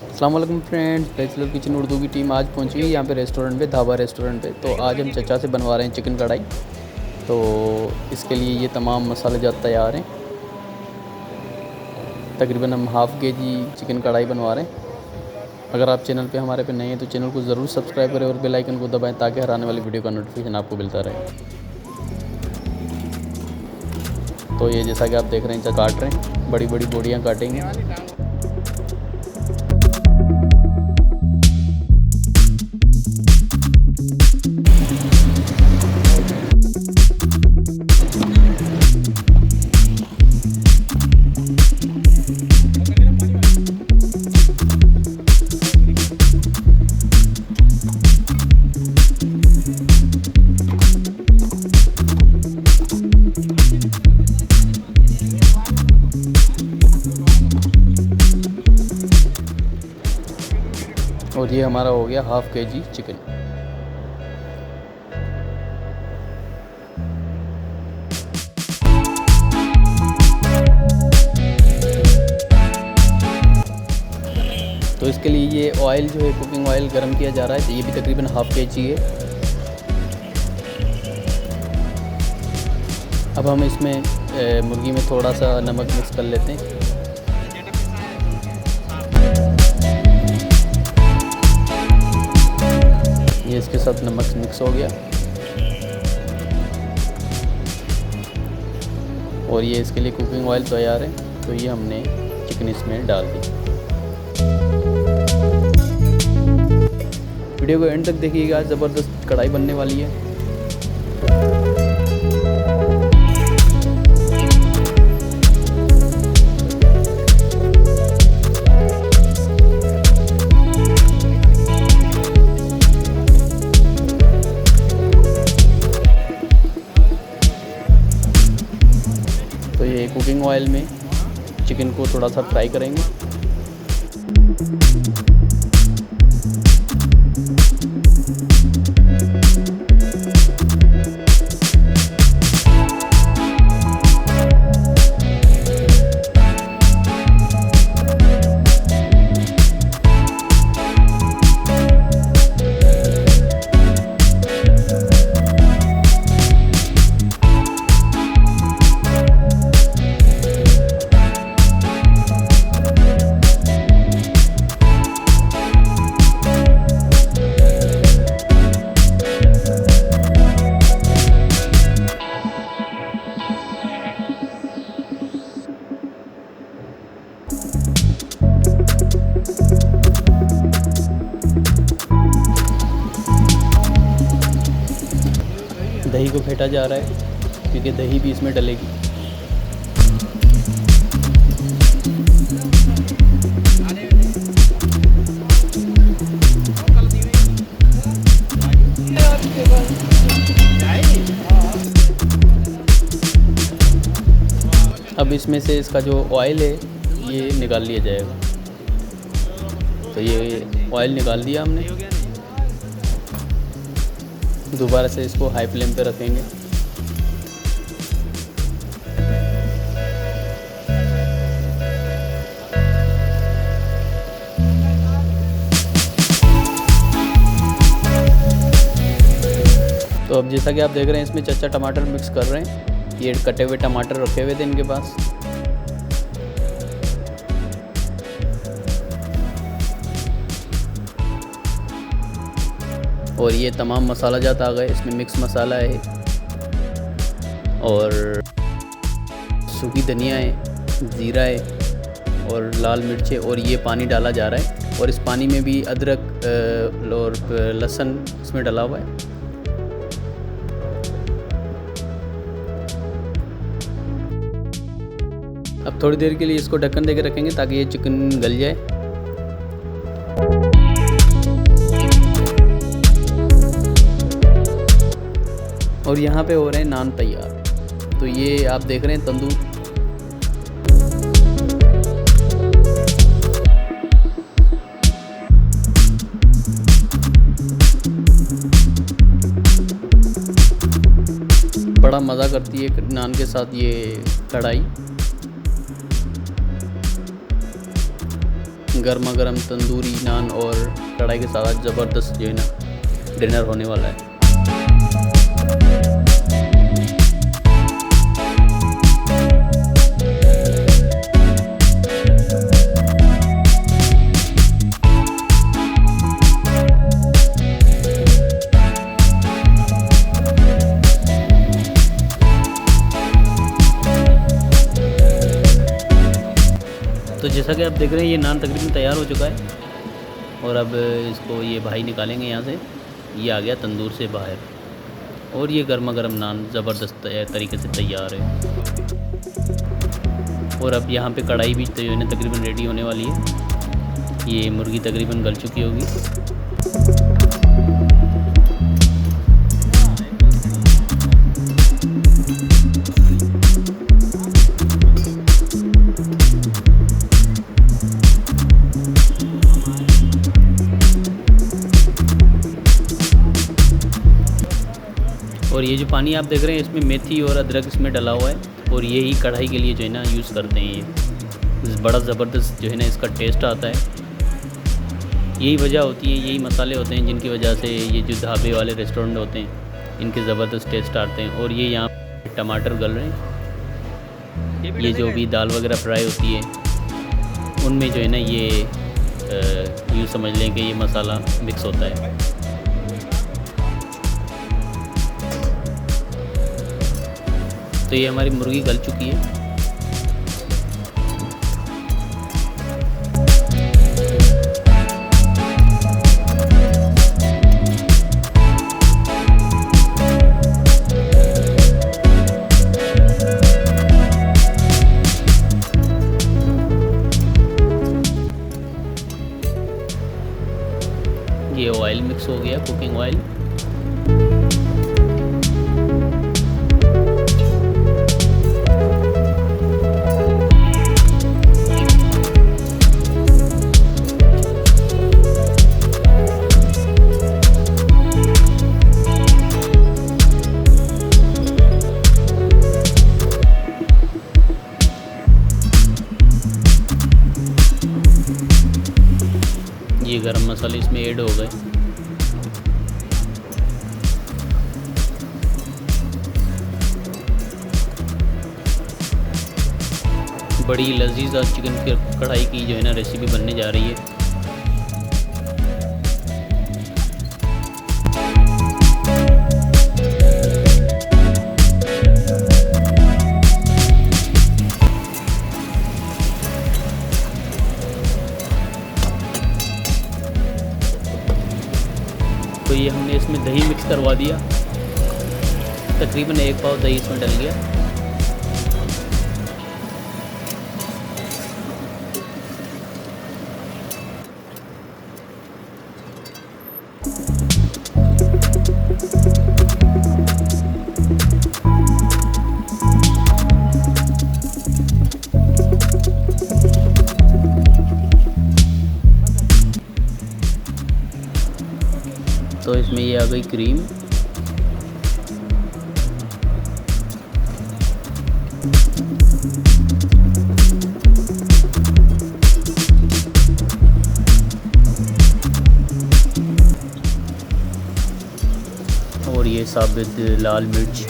अस्सलाम वालेकुम friends, bachelor kitchen Urdu की टीम आज पहुंची है यहाँ पे रेस्टोरेंट पे, ढाबा रेस्टोरेंट पे। तो आज हम चचा से बनवा रहे हैं चिकन कढ़ाई। तो इसके लिए ये तमाम मसाले जात तैयार हैं। तकरीबन हम हाफ़ केजी चिकन कढ़ाई बनवा रहे हैं। अगर आप चैनल पे हमारे पे नए हैं तो चैनल को ज़रूर सब्सक्राइब करें और बेल आइकन को दबाएं ताकि हर आने वाली वीडियो का नोटिफिकेशन आपको मिलता रहे। तो ये जैसा कि आप देख रहे हैं काट रहे हैं, बड़ी बड़ी बोटियाँ काटेंगे। और ये हमारा हो गया हाफ़ केजी चिकन। तो इसके लिए ये ऑयल जो है कुकिंग ऑयल गर्म किया जा रहा है। तो ये भी तकरीबन हाफ़ केजी है। अब हम इसमें मुर्गी में थोड़ा सा नमक मिक्स कर लेते हैं। ये इसके साथ नमक मिक्स हो गया और ये इसके लिए कुकिंग ऑयल तैयार है। तो ये हमने चिकन इसमें डाल दी। वीडियो को एंड तक देखिएगा, ज़बरदस्त कढ़ाई बनने वाली है। तो ये कुकिंग ऑयल में चिकन को थोड़ा सा फ्राई करेंगे। दही को फेंटा जा रहा है क्योंकि दही भी इसमें डलेगी। अब इसमें से इसका जो ऑयल है ये निकाल लिया जाएगा। तो ये ऑयल निकाल दिया हमने। दोबारा से इसको हाई फ्लेम पे रखेंगे। तो अब जैसा कि आप देख रहे हैं इसमें चचा टमाटर मिक्स कर रहे हैं। ये कटे हुए टमाटर रखे हुए थे इनके पास। और ये तमाम मसाला जात आ गए। इसमें मिक्स मसाला है और सूखी धनिया है, ज़ीरा है और लाल मिर्च है। और ये पानी डाला जा रहा है और इस पानी में भी अदरक और लहसुन इसमें डला हुआ है। अब थोड़ी देर के लिए इसको ढक्कन देके रखेंगे ताकि ये चिकन गल जाए। और यहाँ पे हो रहे हैं नान तैयार। तो ये आप देख रहे हैं तंदूर। बड़ा मज़ा करती है नान के साथ ये कढ़ाई। गर्मा गर्म तंदूरी नान और कढ़ाई के साथ ज़बरदस्त जो है ना डिनर होने वाला है। तो जैसा कि आप देख रहे हैं ये नान तकरीबन तैयार हो चुका है और अब इसको ये भाई निकालेंगे यहाँ से। ये आ गया तंदूर से बाहर और ये गर्मा गर्म नान ज़बरदस्त तरीके से तैयार है। और अब यहाँ पे कढ़ाई भी तकरीबन रेडी होने वाली है। ये मुर्गी तकरीबन गल चुकी होगी। और ये जो पानी आप देख रहे हैं इसमें मेथी और अदरक इसमें डला हुआ है और यही कढ़ाई के लिए जो है ना यूज़ करते हैं। ये बड़ा ज़बरदस्त जो है ना इसका टेस्ट आता है। यही वजह होती है, यही मसाले होते हैं जिनकी वजह से ये जो ढाबे वाले रेस्टोरेंट होते हैं इनके ज़बरदस्त टेस्ट आते हैं। और ये यहाँ टमाटर गल रहे हैं। ये जो भी दाल वगैरह फ्राई होती है उनमें जो है ना ये यूँ समझ लें कि ये मसाला मिक्स होता है। तो ये हमारी मुर्गी गल चुकी है। ये ऑयल मिक्स हो गया, कुकिंग ऑयल। ये गरम मसाले इसमें ऐड हो गए। बड़ी लजीज और चिकन की कढ़ाई की जो है ना रेसिपी बनने जा रही है। तो ये हमने इसमें दही मिक्स करवा दिया। तकरीबन 1 पाव दही इसमें डल गया। तो इसमें ये आ गई क्रीम। और ये साबित लाल मिर्च।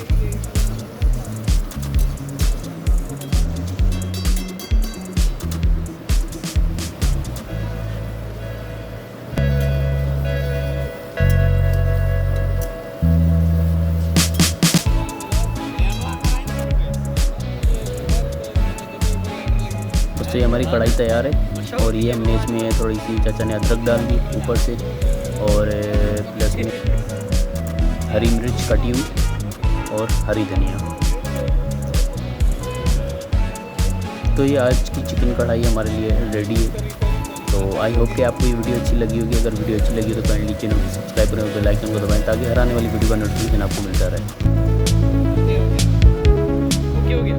तो ये हमारी कढ़ाई तैयार है और ये हमने इसमें थोड़ी सी चाचा ने अदरक डाल दी ऊपर से और प्लस में हरी मिर्च कटी हुई और हरी धनिया। तो ये आज की चिकन कढ़ाई हमारे लिए रेडी है। तो आई होप कि आपको ये वीडियो अच्छी लगी होगी। अगर वीडियो अच्छी लगी तो काइंडली चैनल को सब्सक्राइब करें और बेल आइकन को दबाएं ताकि हर आने वाली वीडियो का नोटिफिकेशन आपको मिलता रहे। ओके हो गया।